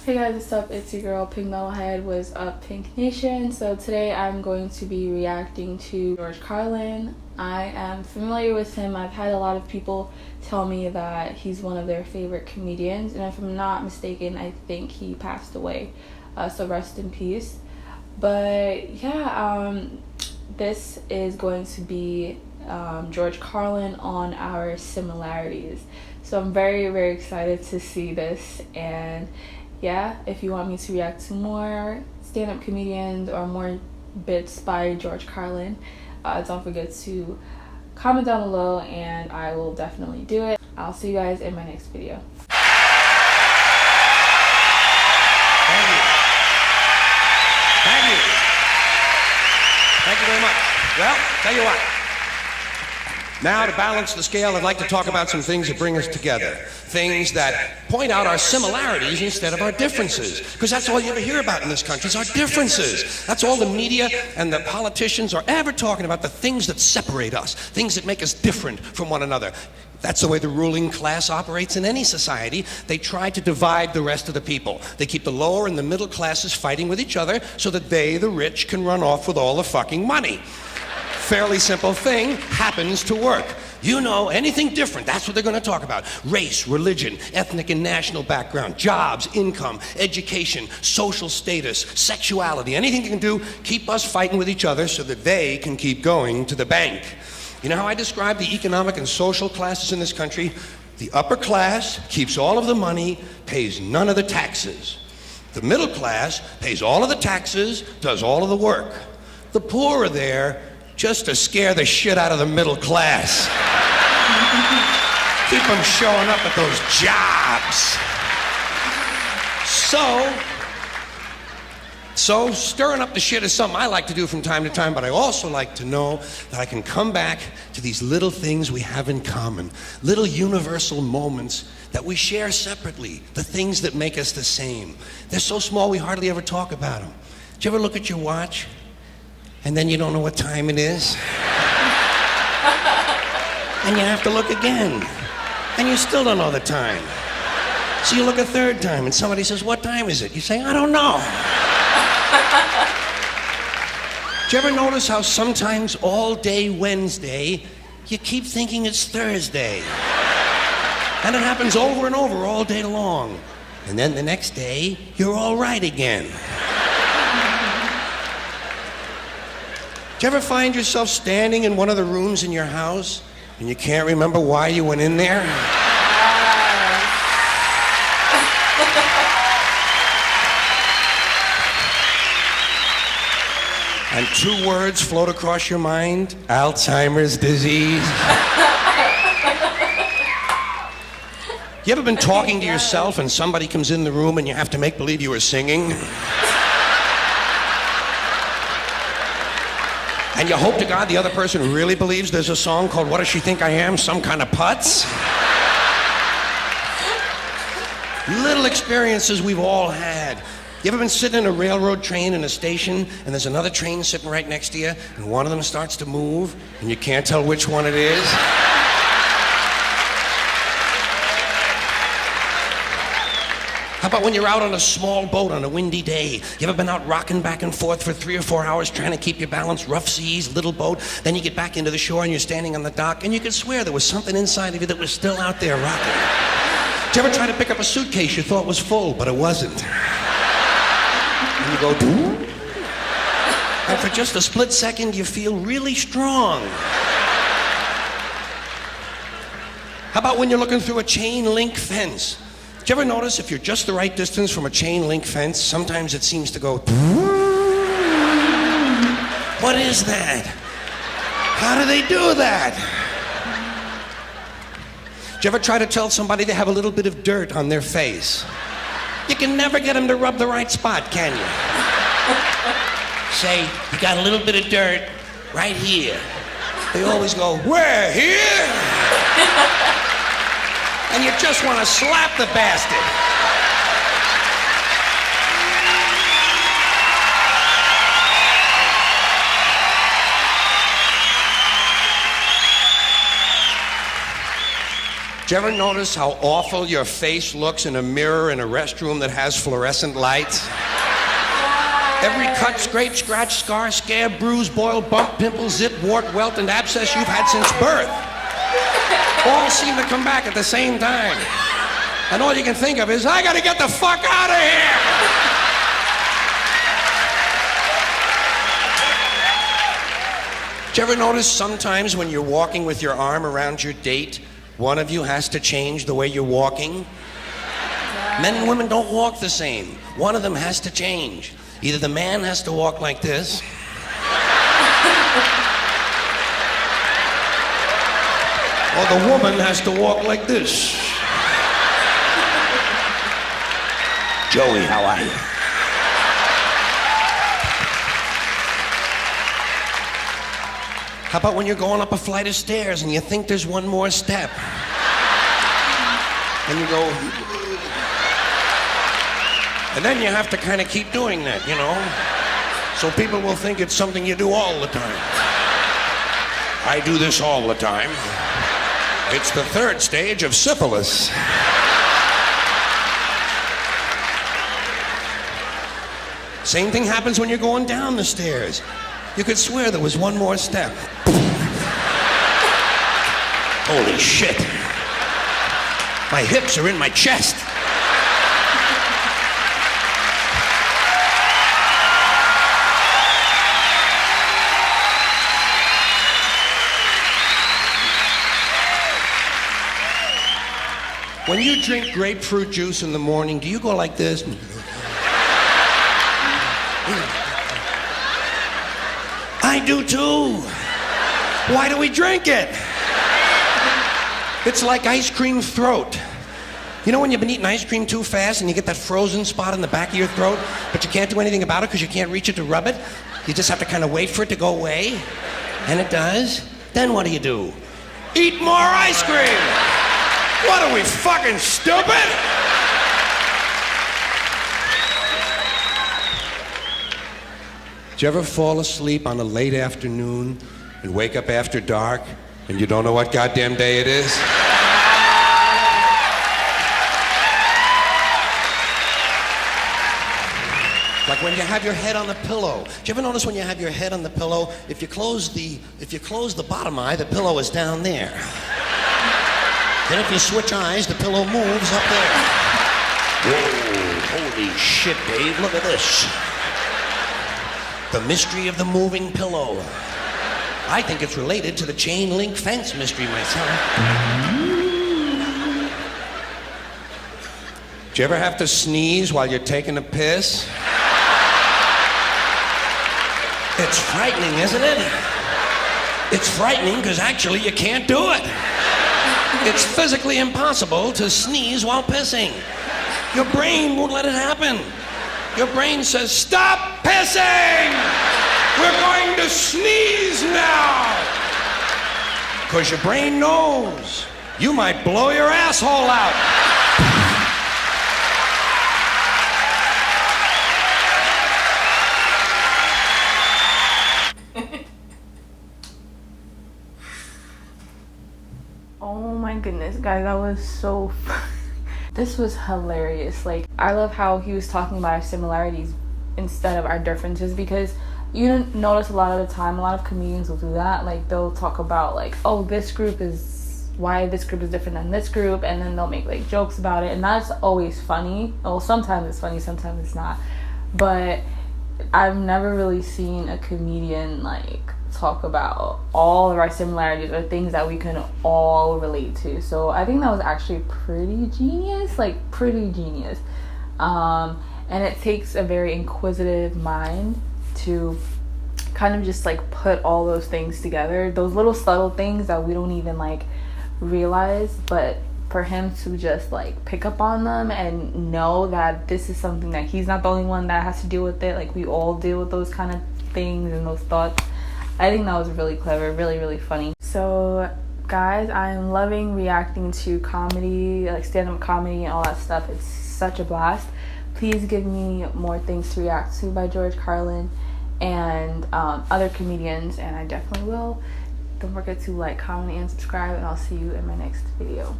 Hey guys, what's up? It's your girl PinkMetalHead. What's up, Pink Nation? So today I'm going to be reacting to George Carlin. I am familiar with him. I've had a lot of people tell me that he's one of their favorite comedians, and if I'm not mistaken, I think he passed away. So rest in peace. But yeah, this is going to be George Carlin on our similarities. So I'm very, very excited to see this. And yeah, if you want me to react to more stand-up comedians or more bits by George Carlin, don't forget to comment down below and I will definitely do it. I'll see you guys in my next video. Thank you. Thank you. Thank you very much. Well, tell you what. Now, to balance the scale, I'd like to talk about some things that bring us together. Things that point out our similarities instead of our differences. Because that's all you ever hear about in this country is our differences. That's all the media and the politicians are ever talking about, the things that separate us, things that make us different from one another. That's the way the ruling class operates in any society. They try to divide the rest of the people. They keep the lower and the middle classes fighting with each other so that they, the rich, can run off with all the fucking money. Fairly simple thing, happens to work. You know, anything different, that's what they're going to talk about. Race, religion, ethnic and national background, jobs, income, education, social status, sexuality, anything you can do, keep us fighting with each other so that they can keep going to the bank. You know how I describe the economic and social classes in this country? The upper class keeps all of the money, pays none of the taxes. The middle class pays all of the taxes, does all of the work. The poor are there just to scare the shit out of the middle class. Keep them showing up at those jobs. So stirring up the shit is something I like to do from time to time, but I also like to know that I can come back to these little things we have in common, little universal moments that we share separately, the things that make us the same. They're so small we hardly ever talk about them. Did you ever look at your watch? And then you don't know what time it is. And you have to look again. And you still don't know the time. So you look a third time and somebody says, "What time is it?" You say, "I don't know." Do you ever notice how sometimes all day Wednesday, you keep thinking it's Thursday? And it happens over and over all day long. And then the next day, you're all right again. Do you ever find yourself standing in one of the rooms in your house and you can't remember why you went in there? And two words float across your mind: Alzheimer's disease. You ever been talking to yourself and somebody comes in the room and you have to make believe you were singing? And you hope to God the other person really believes there's a song called "What Does She Think I Am? Some Kind of Putz?" Little experiences we've all had. You ever been sitting in a railroad train in a station and there's another train sitting right next to you and one of them starts to move and you can't tell which one it is? How about when you're out on a small boat on a windy day? You ever been out rocking back and forth for 3 or 4 hours trying to keep your balance? Rough seas, little boat. Then you get back into the shore and you're standing on the dock and you could swear there was something inside of you that was still out there rocking. Did you ever try to pick up a suitcase you thought was full, but it wasn't? And you go, "Doo?" And for just a split second, you feel really strong. How about when you're looking through a chain link fence? Did you ever notice if you're just the right distance from a chain link fence, sometimes it seems to go, what is that? How do they do that? Did you ever try to tell somebody they have a little bit of dirt on their face? You can never get them to rub the right spot, can you? Say, "You got a little bit of dirt right here." They always go, "Where? Here?" And you just want to slap the bastard. Did you ever notice how awful your face looks in a mirror in a restroom that has fluorescent lights? Every cut, scrape, scratch, scar, scab, bruise, boil, bump, pimple, zip, wart, welt, and abscess you've had since birth all seem to come back at the same time. And all you can think of is, I gotta get the fuck out of here! Did you ever notice sometimes when you're walking with your arm around your date, one of you has to change the way you're walking? Men and women don't walk the same. One of them has to change. Either the man has to walk like this, or the woman has to walk like this. Joey, how are you? How about when you're going up a flight of stairs and you think there's one more step? And you go... And then you have to kind of keep doing that, you know? So people will think it's something you do all the time. I do this all the time. It's the third stage of syphilis. Same thing happens when you're going down the stairs. You could swear there was one more step. Holy shit. My hips are in my chest. When you drink grapefruit juice in the morning, do you go like this? I do too. Why do we drink it? It's like ice cream throat. You know when you've been eating ice cream too fast and you get that frozen spot in the back of your throat, but you can't do anything about it because you can't reach it to rub it? You just have to kind of wait for it to go away. And it does. Then what do? Eat more ice cream! What are we, fucking stupid? Did you ever fall asleep on a late afternoon and wake up after dark and you don't know what goddamn day it is? Like when you have your head on the pillow. Do you ever notice when you have your head on the pillow, if you close the bottom eye, the pillow is down there. Then if you switch eyes, the pillow moves up there. Whoa, holy shit, Dave, look at this. The mystery of the moving pillow. I think it's related to the chain link fence mystery myself. Do you ever have to sneeze while you're taking a piss? It's frightening, isn't it? It's frightening because actually you can't do it. It's physically impossible to sneeze while pissing. Your brain won't let it happen. Your brain says, stop pissing! We're going to sneeze now! Because your brain knows you might blow your asshole out. Oh my goodness, guys, that was so fun. This was hilarious. Like, I love how he was talking about our similarities instead of our differences, because you notice a lot of the time, a lot of comedians will do that. Like, they'll talk about, like, oh, this group is, why this group is different than this group, and then they'll make, like, jokes about it, and that's always funny. Well, sometimes it's funny, sometimes it's not. But I've never really seen a comedian, like, talk about all of our similarities or things that we can all relate to. So I think that was actually pretty genius, and it takes a very inquisitive mind to kind of just like put all those things together, those little subtle things that we don't even like realize, but for him to just like pick up on them and know that this is something that he's not the only one that has to deal with it. Like, we all deal with those kind of things and those thoughts. I think that was really clever, really funny. So guys, I'm loving reacting to comedy, like stand-up comedy and all that stuff. It's such a blast. Please give me more things to react to by George Carlin and other comedians, and I definitely will. Don't forget to like, comment, and subscribe, and I'll see you in my next video.